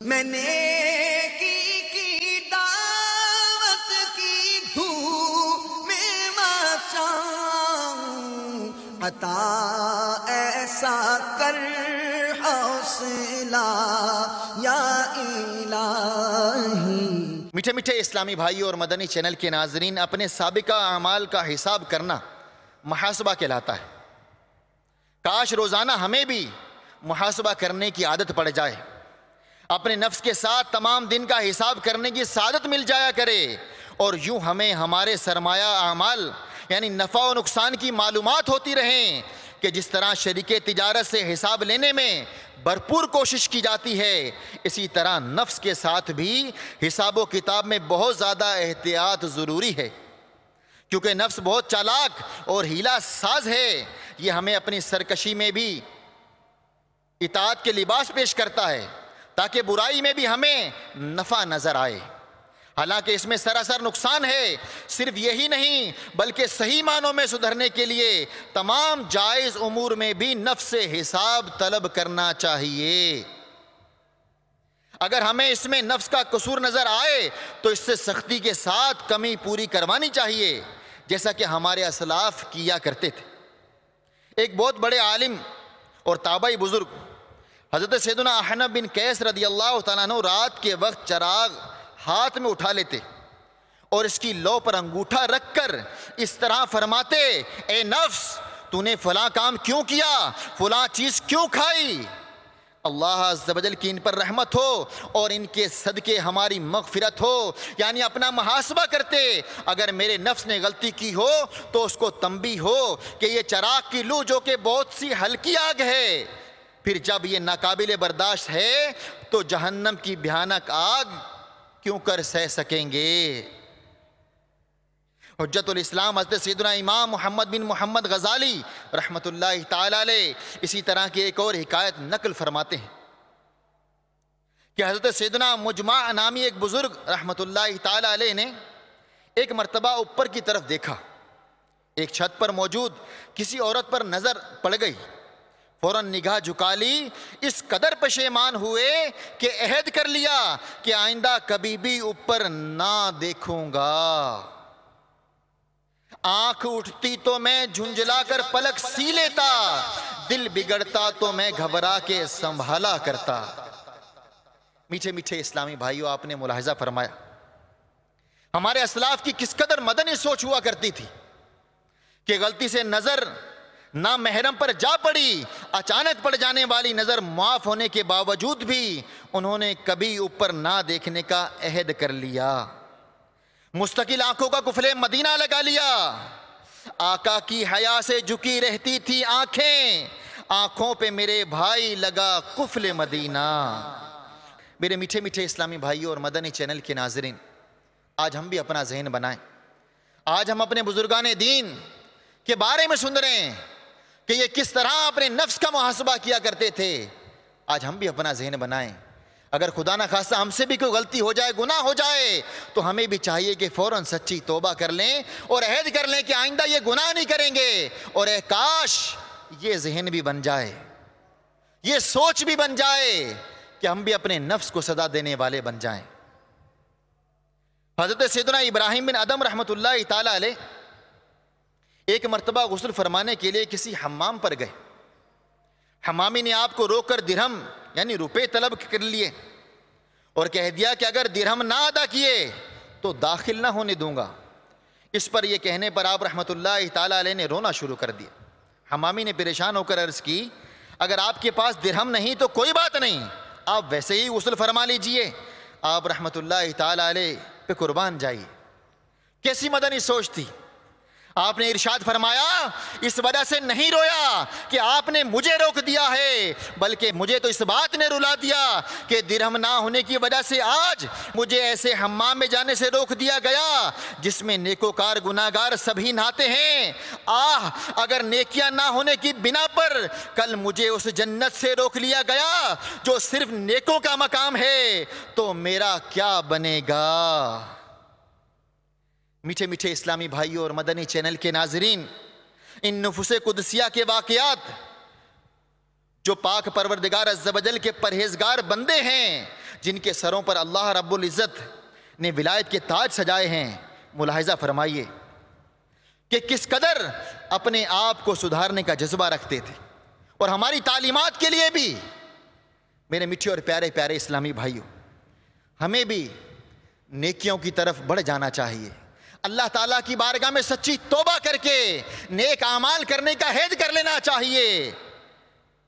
میں نے کی دعوت کی دھوم میں مچاؤں، عطا ایسا کر حوصلہ یا الہی۔ میٹھے میٹھے اسلامی بھائی اور مدنی چینل کے ناظرین، اپنے سابقہ اعمال کا حساب کرنا محاسبہ کہلاتا ہے۔ کاش روزانہ ہمیں بھی محاسبہ کرنے کی عادت پڑ جائے، اپنے نفس کے ساتھ تمام دن کا حساب کرنے کی سعادت مل جایا کرے، اور یوں ہمیں ہمارے سرمایہ اعمال یعنی نفع و نقصان کی معلومات ہوتی رہیں کہ جس طرح شریک تجارت سے حساب لینے میں بھرپور کوشش کی جاتی ہے، اسی طرح نفس کے ساتھ بھی حساب و کتاب میں بہت زیادہ احتیاط ضروری ہے، کیونکہ نفس بہت چالاک اور ہیلا ساز ہے۔ یہ ہمیں اپنی سرکشی میں بھی اطاعت کے لباس پیش کرتا ہے تاکہ برائی میں بھی ہمیں نفع نظر آئے، حالانکہ اس میں سراسر نقصان ہے۔ صرف یہی نہیں بلکہ صحیح معنوں میں سدھرنے کے لیے تمام جائز امور میں بھی نفس سے حساب طلب کرنا چاہیے۔ اگر ہمیں اس میں نفس کا قصور نظر آئے تو اس سے سختی کے ساتھ کمی پوری کروانی چاہیے، جیسا کہ ہمارے اسلاف کیا کرتے تھے۔ ایک بہت بڑے عالم اور تابعی بزرگ حضرت سیدنا احنف بن قیس رضی اللہ تعالیٰ عنہ رات کے وقت چراغ ہاتھ میں اٹھا لیتے اور اس کی لو پر انگوٹھا رکھ کر اس طرح فرماتے، اے نفس، تو نے فلاں کام کیوں کیا، فلاں چیز کیوں کھائی؟ اللہ عز و جل کی ان پر رحمت ہو اور ان کے صدقے ہماری مغفرت ہو۔ یعنی اپنا محاسبہ کرتے، اگر میرے نفس نے غلطی کی ہو تو اس کو تنبیہ ہو کہ یہ چراغ کی لو جو کہ بہت سی ہلکی آگ ہے، پھر جب یہ ناقابل برداشت ہے تو جہنم کی بھیانک آگ کیوں کر سہ سکیں گے۔ حجت الاسلام حضرت سیدنا امام محمد بن محمد غزالی رحمۃ اللہ تعالی علیہ اسی طرح کی ایک اور حکایت نقل فرماتے ہیں کہ حضرت سیدنا مجمع نامی ایک بزرگ رحمۃ اللہ تعالی علیہ نے ایک مرتبہ اوپر کی طرف دیکھا، ایک چھت پر موجود کسی عورت پر نظر پڑ گئی، فوراً نگاہ جھکا لی، اس قدر پشیمان ہوئے کہ عہد کر لیا کہ آئندہ کبھی بھی اوپر نہ دیکھوں گا۔ آنکھ اٹھتی تو میں جھنجھلا کر پلک سی لیتا، دل بگڑتا تو میں گھبرا کے سنبھالا کرتا۔ میٹھے میٹھے اسلامی بھائیوں، آپ نے ملاحظہ فرمایا ہمارے اسلاف کی کس قدر مدنی سوچ ہوا کرتی تھی کہ غلطی سے نظر نہ محرم پر جا پڑی، اچانک پڑ جانے والی نظر معاف ہونے کے باوجود بھی انہوں نے کبھی اوپر نہ دیکھنے کا عہد کر لیا، مستقل آنکھوں کا قفل مدینہ لگا لیا۔ آقا کی حیا سے جھکی رہتی تھی آنکھیں، آنکھوں پہ میرے بھائی لگا قفل مدینہ۔ میرے میٹھے میٹھے اسلامی بھائیوں اور مدنی چینل کے ناظرین، آج ہم بھی اپنا ذہن بنائیں۔ آج ہم اپنے بزرگان دین کے بارے میں سن رہے ہیں کہ یہ کس طرح اپنے نفس کا محاسبہ کیا کرتے تھے۔ آج ہم بھی اپنا ذہن بنائیں، اگر خدا نہ خواستہ ہم سے بھی کوئی غلطی ہو جائے، گناہ ہو جائے، تو ہمیں بھی چاہیے کہ فوراً سچی توبہ کر لیں اور عہد کر لیں کہ آئندہ یہ گناہ نہیں کریں گے، اور اے کاش یہ ذہن بھی بن جائے، یہ سوچ بھی بن جائے کہ ہم بھی اپنے نفس کو سزا دینے والے بن جائیں۔ حضرت سیدنا ابراہیم بن ادم رحمۃ اللہ تعالی علیہ ایک مرتبہ غسل فرمانے کے لیے کسی حمام پر گئے، حمامی نے آپ کو روک کر درہم یعنی روپے طلب کر لیے اور کہہ دیا کہ اگر درہم نہ ادا کیے تو داخل نہ ہونے دوں گا۔ اس پر یہ کہنے پر آپ رحمۃ اللہ تعالی علیہ نے رونا شروع کر دیا۔ حمامی نے پریشان ہو کر عرض کی، اگر آپ کے پاس درہم نہیں تو کوئی بات نہیں، آپ ویسے ہی غسل فرما لیجئے، آپ رحمۃ اللہ تعالی علیہ پہ قربان جائیے۔ کیسی مدنی سوچ تھی! آپ نے ارشاد فرمایا، اس وجہ سے نہیں رویا کہ آپ نے مجھے روک دیا ہے، بلکہ مجھے تو اس بات نے رلا دیا کہ درہم نہ ہونے کی وجہ سے آج مجھے ایسے حمام میں جانے سے روک دیا گیا جس میں نیکوکار گناہگار سبھی نہاتے ہیں۔ اگر نیکیاں نہ ہونے کی بنا پر کل مجھے اس جنت سے روک لیا گیا جو صرف نیکوں کا مقام ہے تو میرا کیا بنے گا۔ میٹھے میٹھے اسلامی بھائیوں اور مدنی چینل کے ناظرین، ان نفوس قدسیہ کے واقعات جو پاک پروردگار عز و جل کے پرہیزگار بندے ہیں، جن کے سروں پر اللہ رب العزت نے ولایت کے تاج سجائے ہیں، ملاحظہ فرمائیے کہ کس قدر اپنے آپ کو سدھارنے کا جذبہ رکھتے تھے، اور ہماری تعلیمات کے لیے بھی۔ میرے میٹھے اور پیارے پیارے اسلامی بھائیوں، ہمیں بھی نیکیوں کی طرف بڑھ جانا چاہیے، اللہ تعالیٰ کی بارگاہ میں سچی توبہ کر کے نیک اعمال کرنے کا عہد کر لینا چاہیے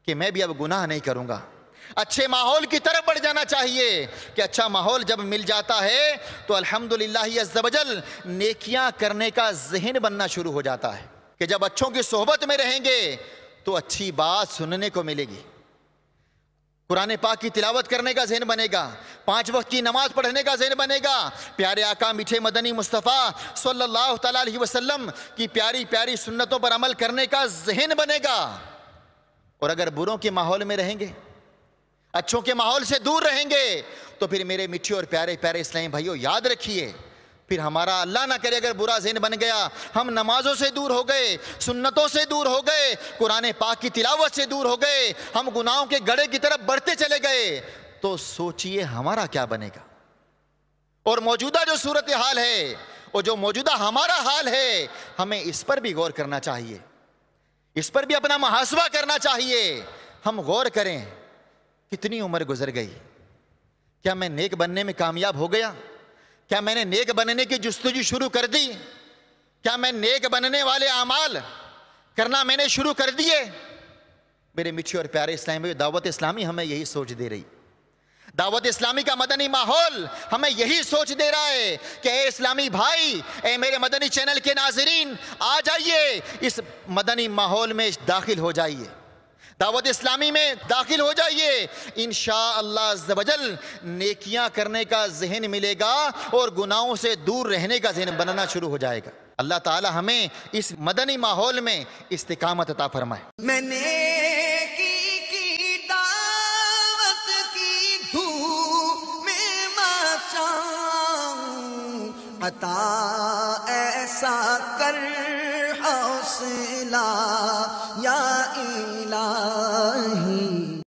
کہ میں بھی اب گناہ نہیں کروں گا۔ اچھے ماحول کی طرف بڑھ جانا چاہیے کہ اچھا ماحول جب مل جاتا ہے تو الحمدللہ عز و جل نیکیاں کرنے کا ذہن بننا شروع ہو جاتا ہے کہ جب اچھوں کی صحبت میں رہیں گے تو اچھی بات سننے کو ملے گی، قرآن پاک کی تلاوت کرنے کا ذہن بنے گا، 5 وقت کی نماز پڑھنے کا ذہن بنے گا، پیارے آقا میٹھے مدنی مصطفیٰ صلی اللہ تعالیٰ علیہ وسلم کی پیاری پیاری سنتوں پر عمل کرنے کا ذہن بنے گا۔ اور اگر بروں کے ماحول میں رہیں گے، اچھوں کے ماحول سے دور رہیں گے، تو پھر میرے میٹھے اور پیارے پیارے اسلامی بھائیوں یاد رکھیے، پھر ہمارا اللہ نہ کرے اگر برا ذہن بن گیا، ہم نمازوں سے دور ہو گئے، سنتوں سے دور ہو گئے، قرآن پاک کی تلاوت سے دور ہو گئے، ہم گناہوں کے گڑھے کی طرف بڑھتے چلے گئے، تو سوچئے ہمارا کیا بنے گا۔ اور موجودہ جو صورتحال ہے، اور جو موجودہ ہمارا حال ہے، ہمیں اس پر بھی غور کرنا چاہیے، اس پر بھی اپنا محاسبہ کرنا چاہیے۔ ہم غور کریں، کتنی عمر گزر گئی، کیا میں نیک بننے میں کامیاب ہو گیا؟ کیا میں نے نیک بننے کی جستجو شروع کر دی؟ کیا میں نیک بننے والے اعمال کرنا میں نے شروع کر دیے؟ میرے میٹھے اور پیارے اسلامی، دعوت اسلامی ہمیں یہی سوچ دے رہی، دعوت اسلامی کا مدنی ماحول ہمیں یہی سوچ دے رہا ہے کہ اے اسلامی بھائی، اے میرے مدنی چینل کے ناظرین، آ جائیے، اس مدنی ماحول میں داخل ہو جائیے، دعوت اسلامی میں داخل ہو جائیے، انشاءاللہ عز و جل نیکیاں کرنے کا ذہن ملے گا اور گناہوں سے دور رہنے کا ذہن بننا شروع ہو جائے گا۔ اللہ تعالی ہمیں اس مدنی ماحول میں استقامت عطا فرمائے۔ میں نیکی کی دعوت کی دھوم میں مچاؤں، عطا ایسا کر حوصلہ یا الہی،